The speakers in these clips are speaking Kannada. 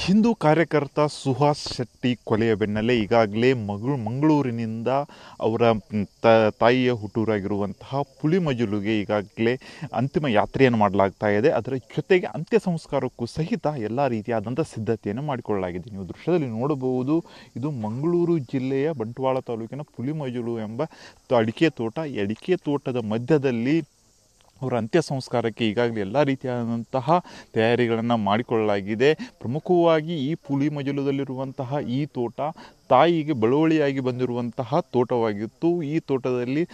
ಹಿಂದೂ ಕಾರ್ಯಕರ್ತ ಸುಹಾಸ್ ಶೆಟ್ಟಿ ಕೊಲೆಯ ಬೆನ್ನಲ್ಲೇ ಈಗಾಗಲೇ ಮಂಗಳೂರಿನಿಂದ ಅವರ ತಾಯಿಯ ಹುಟ್ಟೂರಾಗಿರುವಂತಹ ಪುಳಿಮಜಲುಗೆ ಈಗಾಗಲೇ ಅಂತಿಮ ಯಾತ್ರೆಯನ್ನು ಮಾಡಲಾಗ್ತಾ ಇದೆ. ಅದರ ಜೊತೆಗೆ ಅಂತ್ಯ ಸಂಸ್ಕಾರಕ್ಕೂ ಸಹಿತ ಎಲ್ಲ ರೀತಿಯಾದಂಥ ಸಿದ್ಧತೆಯನ್ನು ಮಾಡಿಕೊಳ್ಳಲಾಗಿದೆ. ನೀವು ದೃಶ್ಯದಲ್ಲಿ ನೋಡಬಹುದು, ಇದು ಮಂಗಳೂರು ಜಿಲ್ಲೆಯ ಬಂಟ್ವಾಳ ತಾಲೂಕಿನ ಪುಳಿಮಜಲು ಎಂಬ ಅಡಿಕೆ ತೋಟ. ಈ ಅಡಿಕೆ ತೋಟದ ಮಧ್ಯದಲ್ಲಿ ಅವರ ಅಂತ್ಯ ಸಂಸ್ಕಾರಕ್ಕೆ ಈಗಾಗಲೇ ಎಲ್ಲ ರೀತಿಯಾದಂತಹ ತಯಾರಿಗಳನ್ನು ಮಾಡಿಕೊಳ್ಳಲಾಗಿದೆ. ಪ್ರಮುಖವಾಗಿ ಈ ಪುಳಿಮಜಲದಲ್ಲಿರುವಂತಹ ಈ ತೋಟ ತಾಯಿಗೆ ಬಳುವಳಿಯಾಗಿ ಬಂದಿರುವಂತಹ ತೋಟವಾಗಿತ್ತು. ಈ ತೋಟದಲ್ಲಿ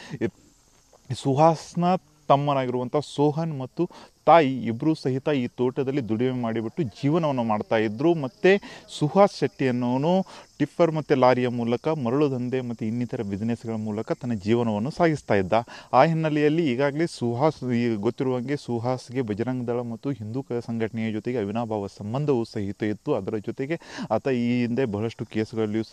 ಸುಹಾಸ್ನ ತಮ್ಮನಾಗಿರುವಂಥ ಸೋಹನ್ ಮತ್ತು ತಾಯಿ ಇಬ್ಬರೂ ಸಹಿತ ಈ ತೋಟದಲ್ಲಿ ದುಡಿಮೆ ಮಾಡಿಬಿಟ್ಟು ಜೀವನವನ್ನು ಮಾಡ್ತಾ ಇದ್ದರು. ಮತ್ತು ಸುಹಾಸ್ ಶೆಟ್ಟಿ ಅನ್ನೋನು ಟಿಪ್ಪರ್ ಮತ್ತು ಲಾರಿಯ ಮೂಲಕ ಮರಳು ದಂಧೆ ಮತ್ತು ಇನ್ನಿತರ ಬಿಸ್ನೆಸ್ಗಳ ಮೂಲಕ ತನ್ನ ಜೀವನವನ್ನು ಸಾಗಿಸ್ತಾ ಇದ್ದ. ಆ ಹಿನ್ನೆಲೆಯಲ್ಲಿ ಈಗಾಗಲೇ ಗೊತ್ತಿರುವಂಗೆ ಸುಹಾಸ್ಗೆ ಬಜರಂಗ ದಳ ಮತ್ತು ಹಿಂದೂ ಸಂಘಟನೆಯ ಜೊತೆಗೆ ಅವಿನಾಭಾವ ಸಂಬಂಧವೂ ಸಹಿತ ಇತ್ತು. ಅದರ ಜೊತೆಗೆ ಆತ ಈ ಹಿಂದೆ ಬಹಳಷ್ಟು ಕೇಸುಗಳಲ್ಲಿಯೂ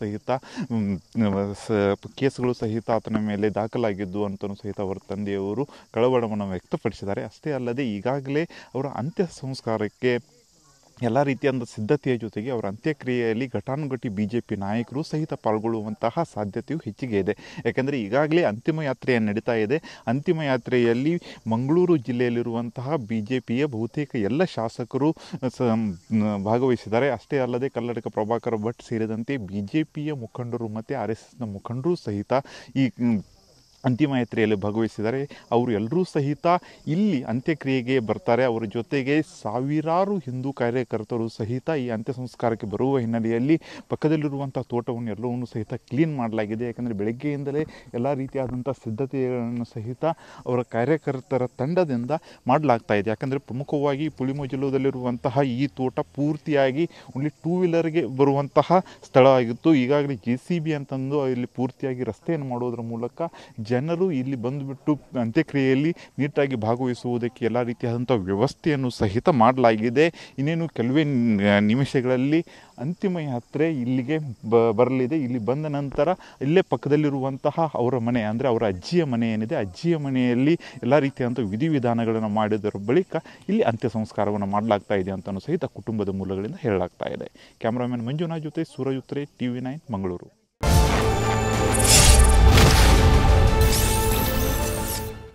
ಕೇಸುಗಳು ಸಹಿತ ಆತನ ಮೇಲೆ ದಾಖಲಾಗಿದ್ದು ಅಂತಲೂ ಸಹಿತ ಅವರ ತಂದೆಯವರು ಕಳವಳವನ್ನು ವ್ಯಕ್ತಪಡಿಸಿದ್ದಾರೆ. ಅಷ್ಟೇ ಅಲ್ಲದೆ ಈಗಾಗಲೇ ಅವರ ಅಂತ್ಯ ಸಂಸ್ಕಾರಕ್ಕೆ ಎಲ್ಲ ರೀತಿಯಾದ ಸಿದ್ಧತೆಯ ಜೊತೆಗೆ ಅವರ ಅಂತ್ಯಕ್ರಿಯೆಯಲ್ಲಿ ಘಟಾನುಘಟಿ BJP ನಾಯಕರು ಸಹಿತ ಪಾಲ್ಗೊಳ್ಳುವಂತಹ ಸಾಧ್ಯತೆಯು ಹೆಚ್ಚಿಗೆ ಇದೆ. ಯಾಕೆಂದರೆ ಈಗಾಗಲೇ ಅಂತಿಮ ಯಾತ್ರೆ ನಡೀತಾ ಇದೆ. ಅಂತಿಮ ಯಾತ್ರೆಯಲ್ಲಿ ಮಂಗಳೂರು ಜಿಲ್ಲೆಯಲ್ಲಿರುವಂತಹ BJPಯ ಬಹುತೇಕ ಎಲ್ಲ ಶಾಸಕರು ಭಾಗವಹಿಸಿದ್ದಾರೆ. ಅಷ್ಟೇ ಅಲ್ಲದೆ ಕಲ್ಲಡ್ಕ ಪ್ರಭಾಕರ್ ಭಟ್ ಸೇರಿದಂತೆ BJPಯ ಮುಖಂಡರು ಮತ್ತು RSSನ ಮುಖಂಡರು ಸಹಿತ ಈ ಅಂತಿಮ ಯಾತ್ರೆಯಲ್ಲಿ ಭಾಗವಹಿಸಿದ್ದಾರೆ. ಅವರು ಎಲ್ಲರೂ ಸಹಿತ ಇಲ್ಲಿ ಅಂತ್ಯಕ್ರಿಯೆಗೆ ಬರ್ತಾರೆ. ಅವರ ಜೊತೆಗೆ ಸಾವಿರಾರು ಹಿಂದೂ ಕಾರ್ಯಕರ್ತರು ಸಹಿತ ಈ ಅಂತ್ಯ ಸಂಸ್ಕಾರಕ್ಕೆ ಬರುವ ಹಿನ್ನೆಲೆಯಲ್ಲಿ ಪಕ್ಕದಲ್ಲಿರುವಂಥ ತೋಟವನ್ನು ಎಲ್ಲವನ್ನೂ ಸಹಿತ ಕ್ಲೀನ್ ಮಾಡಲಾಗಿದೆ. ಯಾಕಂದರೆ ಬೆಳಗ್ಗೆಯಿಂದಲೇ ಎಲ್ಲ ರೀತಿಯಾದಂಥ ಸಿದ್ಧತೆಗಳನ್ನು ಸಹಿತ ಅವರ ಕಾರ್ಯಕರ್ತರ ತಂಡದಿಂದ ಮಾಡಲಾಗ್ತಾ ಇದೆ. ಯಾಕಂದರೆ ಪ್ರಮುಖವಾಗಿ ಪುಳಿಮಜಲದಲ್ಲಿರುವಂತಹ ಈ ತೋಟ ಪೂರ್ತಿಯಾಗಿ ಓನ್ಲಿ 2 ವೀಲರ್ಗೆ ಬರುವಂತಹ ಸ್ಥಳ ಆಗಿತ್ತು. ಈಗಾಗಲೇ JCB ಅಂತಂದು ಇಲ್ಲಿ ಪೂರ್ತಿಯಾಗಿ ರಸ್ತೆಯನ್ನು ಮಾಡೋದ್ರ ಮೂಲಕ ಜನರು ಇಲ್ಲಿ ಬಂದುಬಿಟ್ಟು ಅಂತ್ಯಕ್ರಿಯೆಯಲ್ಲಿ ನೀಟಾಗಿ ಭಾಗವಹಿಸುವುದಕ್ಕೆ ಎಲ್ಲ ರೀತಿಯಾದಂಥ ವ್ಯವಸ್ಥೆಯನ್ನು ಸಹಿತ ಮಾಡಲಾಗಿದೆ. ಇನ್ನೇನು ಕೆಲವೇ ನಿಮಿಷಗಳಲ್ಲಿ ಅಂತಿಮ ಯಾತ್ರೆ ಇಲ್ಲಿಗೆ ಬರಲಿದೆ. ಇಲ್ಲಿ ಬಂದ ನಂತರ ಇಲ್ಲೇ ಪಕ್ಕದಲ್ಲಿರುವಂತಹ ಅವರ ಮನೆ ಅಂದರೆ ಅವರ ಅಜ್ಜಿಯ ಮನೆ ಏನಿದೆ, ಅಜ್ಜಿಯ ಮನೆಯಲ್ಲಿ ಎಲ್ಲ ರೀತಿಯಾದಂಥ ವಿಧಿವಿಧಾನಗಳನ್ನು ಮಾಡಿದರ ಬಳಿಕ ಇಲ್ಲಿ ಅಂತ್ಯ ಸಂಸ್ಕಾರವನ್ನು ಮಾಡಲಾಗ್ತಾ ಇದೆ ಅಂತಲೂ ಸಹಿತ ಕುಟುಂಬದ ಮೂಲಗಳಿಂದ ಹೇಳಲಾಗ್ತಾ ಇದೆ. ಕ್ಯಾಮ್ರಾಮನ್ ಮಂಜುನಾಥ್ ಜೊತೆ ಸೂರಜ್ ಉತ್ರೆ, TV9 ಮಂಗಳೂರು.